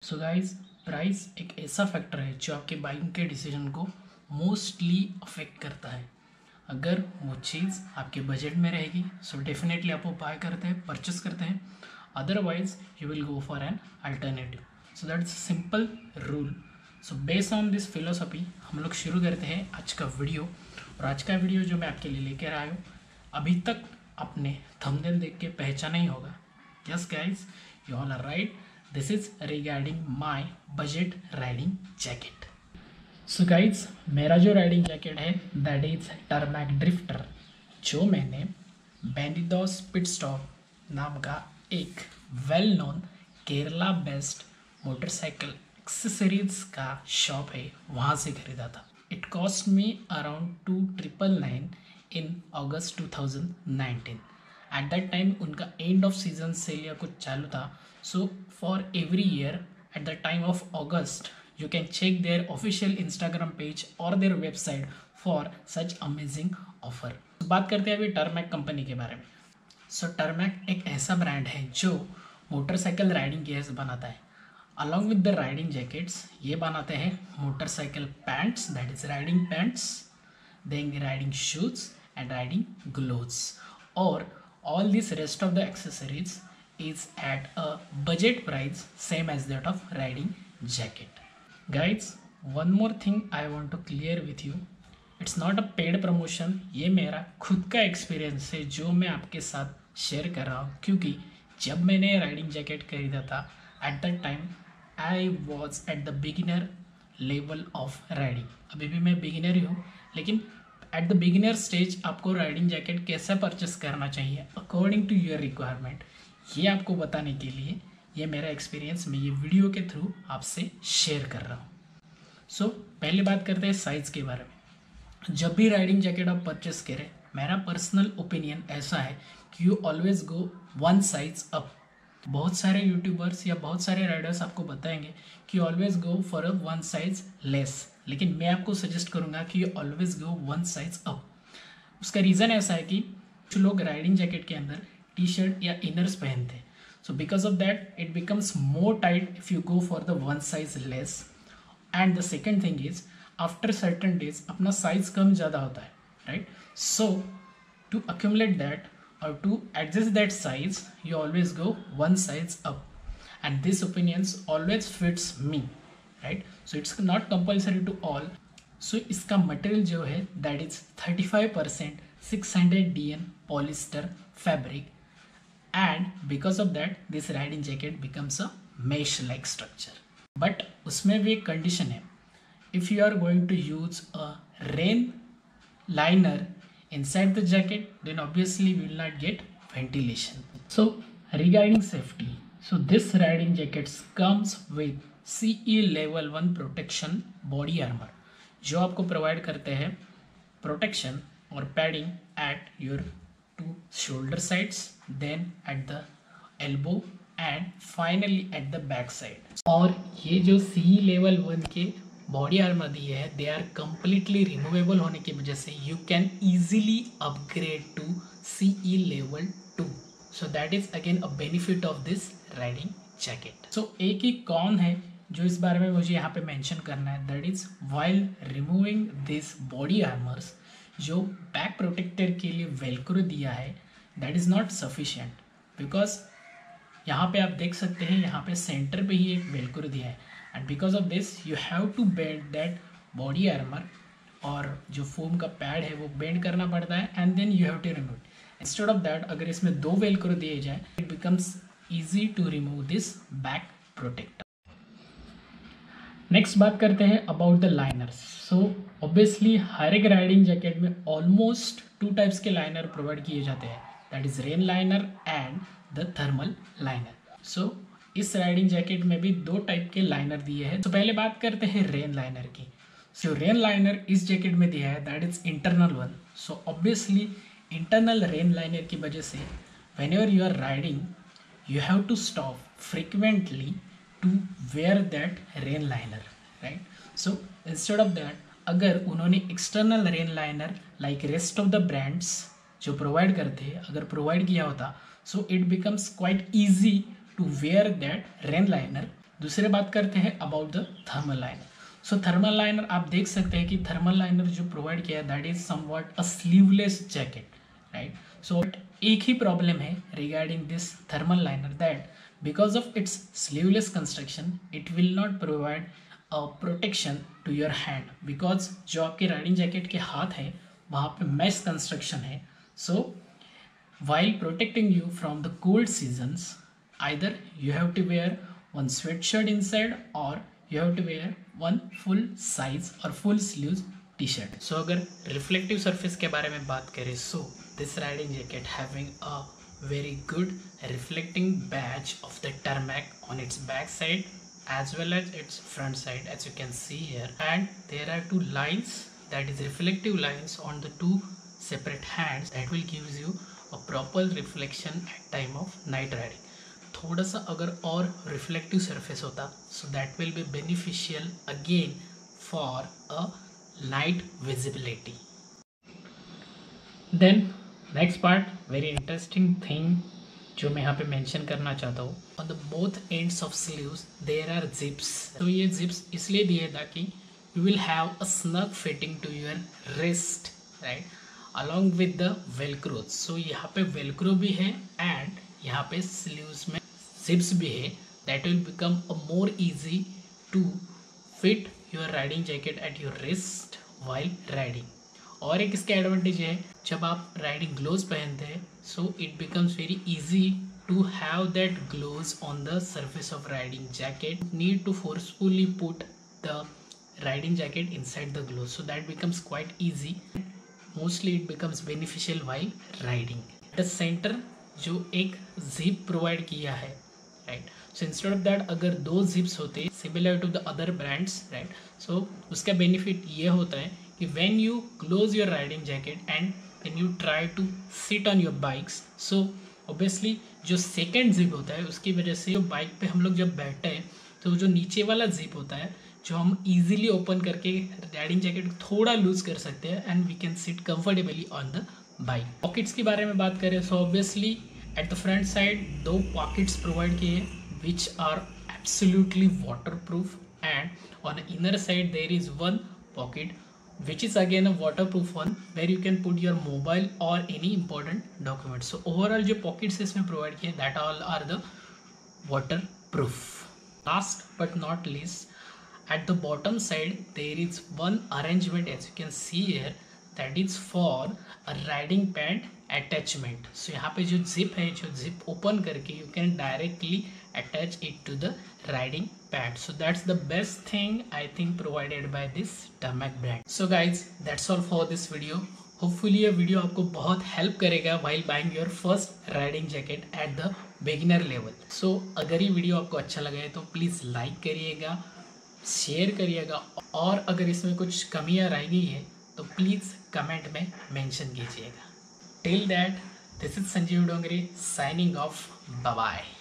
So guys, price एक ऐसा factor है जो आपके बाइंग के डिसीजन को मोस्टली अफेक्ट करता है। अगर वो चीज़ आपके बजट में रहेगी सो डेफिनेटली आप वो बाय करते हैं, परचेस करते हैं। Otherwise you will go for an alternative. So that's simple rule. So based on this philosophy हम लोग शुरू करते हैं आज का वीडियो। और आज का वीडियो जो मैं आपके लिए लेकर आया हूँ, अभी तक आपने थंबनेल देख के पहचाना ही होगा। Yes guys, you all are right. This is regarding my budget riding jacket. So guys, मेरा जो राइडिंग जैकेट है दैट इज टर्मैक ड्रिफ्टर, जो मैंने बेनिडॉस पिट स्टॉप नाम का एक well known Kerala based motorcycle accessories का शॉप है वहाँ से खरीदा था। It cost me around 2,999 in August 2019। At that time उनका एंड ऑफ सीजन सेल या कुछ चालू था। So for every year at the time of August, you can check their official Instagram page or their website for such amazing offer. तो बात करते हैं अभी टर्मैक कंपनी के बारे में। सो टर्मैक एक ऐसा ब्रांड है जो मोटरसाइकिल राइडिंग गियर्स बनाता है। Along with the riding jackets ये बनाते हैं motorcycle pants, that is riding pants, then riding shoes and riding gloves, और all this rest of the accessories is at a budget price same as that of riding jacket. Guys, one more thing I want to clear with you, it's not a paid promotion. ये मेरा खुद का experience है जो मैं आपके साथ share कर रहा हूँ, क्योंकि जब मैंने राइडिंग जैकेट खरीदा था at that time I was at the beginner level of riding. अभी भी मैं बिगिनर ही हूँ, लेकिन एट द बिगिनर स्टेज आपको राइडिंग जैकेट कैसे परचेस करना चाहिए अकॉर्डिंग टू योर रिक्वायरमेंट, ये आपको बताने के लिए ये मेरा एक्सपीरियंस मैं ये वीडियो के थ्रू आपसे शेयर कर रहा हूँ। सो पहले बात करते हैं साइज़ के बारे में। जब भी राइडिंग जैकेट आप परचेस करें, मेरा पर्सनल ओपिनियन ऐसा है कि you always go one size up. बहुत सारे यूट्यूबर्स या बहुत सारे राइडर्स आपको बताएंगे कि always go for a one size less, लेकिन मैं आपको सजेस्ट करूंगा कि you always go one size up. उसका रीज़न ऐसा है कि कुछ लोग राइडिंग जैकेट के अंदर टी शर्ट या इनर्स पहनते हैं, so because of that it becomes more tight if you go for the one size less. And the second thing is after certain days अपना साइज कम ज़्यादा होता है, right? So to accumulate that or to adjust that size you always go one size up, and this opinions always fits me, right? So it's not compulsory to all. So इसका material जो है that is 35% 600 DN polyester fabric, and because of that this riding jacket becomes a mesh like structure. But उसमें भी एक condition है, if you are going to use a rain liner inside the jacket, then obviously we will not get ventilation. So regarding safety, so this riding jackets comes with CE level 1 protection body armor, जो आपको provide करते हैं protection और padding at your two shoulder sides, then at the elbow and finally at the back side. और ये जो CE level 1 के body armour दिए है, दे आर कम्प्लीटली रिमूवेबल होने की वजह से you can easily upgrade to CE level 2। So that is again a benefit of this riding jacket. So एक ही कॉन है जो इस बारे में मुझे यहाँ पे मेंशन करना है, that is while removing this body armours, जो बैक प्रोटेक्टर के लिए वेलक्रो दिया है that is not sufficient, because यहाँ पे आप देख सकते हैं यहाँ पे सेंटर पे ही एक वेलक्रो दिया है, and because of this you have to bend that body armor, और जो फोम का पैड है वो बेंड करना पड़ता है and then you have to remove it. Instead of that अगर इसमें दो वेलक्रो दिए जाए it becomes easy to remove this back protector. Next बात करते हैं about the liners. So obviously हर एक राइडिंग जैकेट में ऑलमोस्ट 2 टाइप्स के लाइनर प्रोवाइड किए जाते हैं, that is rain liner and the thermal liner. So इस राइडिंग जैकेट में भी 2 टाइप के लाइनर दिए हैं। तो पहले बात करते हैं रेन लाइनर की। सो रेन लाइनर इस जैकेट में दिया है that is internal one. So obviously internal rain liner की वजह से whenever you are riding you have to stop frequently to wear that rain liner, right? So instead of that अगर उन्होंने external rain liner like rest of the brands जो provide करते हैं अगर provide किया होता, so it becomes quite easy to wear that rain liner दूसरे बात करते हैं about the thermal liner. So thermal liner आप देख सकते हैं कि थर्मल लाइनर जो प्रोवाइड किया है that is somewhat a sleeveless jacket, right. So एक ही प्रॉब्लम है regarding this thermal liner, that because of its sleeveless construction it will not provide a protection to your hand, because जो आपके riding jacket के हाथ है वहाँ पे मैश कंस्ट्रक्शन है। सो while protecting you from the cold seasons, either you have to wear one sweatshirt inside or you have to wear one full size or full sleeves t-shirt. So अगर reflective surface के बारे में बात करें, so this riding jacket having a very good reflecting badge of the tarmac on its back side as well as its front side, as you can see here, and there are two lines, that is reflective lines on the two separate hands that will gives you a proper reflection at time of night riding. थोड़ा सा अगर और reflective surface होता so that will be beneficial again for a night visibility. Then next part, very interesting thing जो मैं यहाँ पे mention करना चाहता हूँ, on the both ends of sleeves there are zips. तो ये zips इसलिए दिए ताकि you will have a snug fitting to your wrist, right, along with the velcro. So यहाँ पे velcro भी है and यहाँ पे sleeves में zips भी है, that will become a more easy to fit your riding jacket at your wrist while riding. और एक इसका एडवांटेज है, जब आप राइडिंग ग्लोव्स पहनते हैं so it becomes very easy to have that gloves on the surface of riding jacket. Need to forcefully put the riding jacket inside the gloves, so that becomes quite easy. Mostly it becomes beneficial while riding. The center जो एक zip provide किया है, right, so instead of that अगर दो zips होते similar to the other brands, right, so उसका benefit ये होता है कि when you close your riding jacket and when you try to sit on your bikes, so obviously जो second zip होता है उसकी वजह से जो बाइक पे हम लोग जब बैठते हैं तो जो नीचे वाला zip होता है जो हम इजीली ओपन करके राइडिंग जैकेट थोड़ा लूज कर सकते हैं and we can sit comfortably on the bike. Pockets की बारे में बात करें so obviously at the front side दो पॉकेट्स प्रोवाइड किए which are absolutely waterproof, and on the inner side there is one pocket which is again a waterproof one where you can put your mobile or any important documents. So overall जो pockets इसमें provide किए that all are the waterproof. Last but not least, at the bottom side there is one arrangement as you can see here, that is for a riding pad attachment. So यहाँ पे जो zip है, जो zip open करके you can directly attach it to the riding pad. So that's the best thing I think provided by this Tarmac brand. So guys, that's all for this video. Hopefully ये video आपको बहुत help करेगा while buying your first riding jacket at the beginner level. So अगर ये video आपको अच्छा लगा है तो प्लीज़ लाइक करिएगा, शेयर करिएगा, और अगर इसमें कुछ कमियां रह गई है तो प्लीज़ कमेंट में मेंशन कीजिएगा। Till that, this is Sanjeev Dongri signing off, bye bye.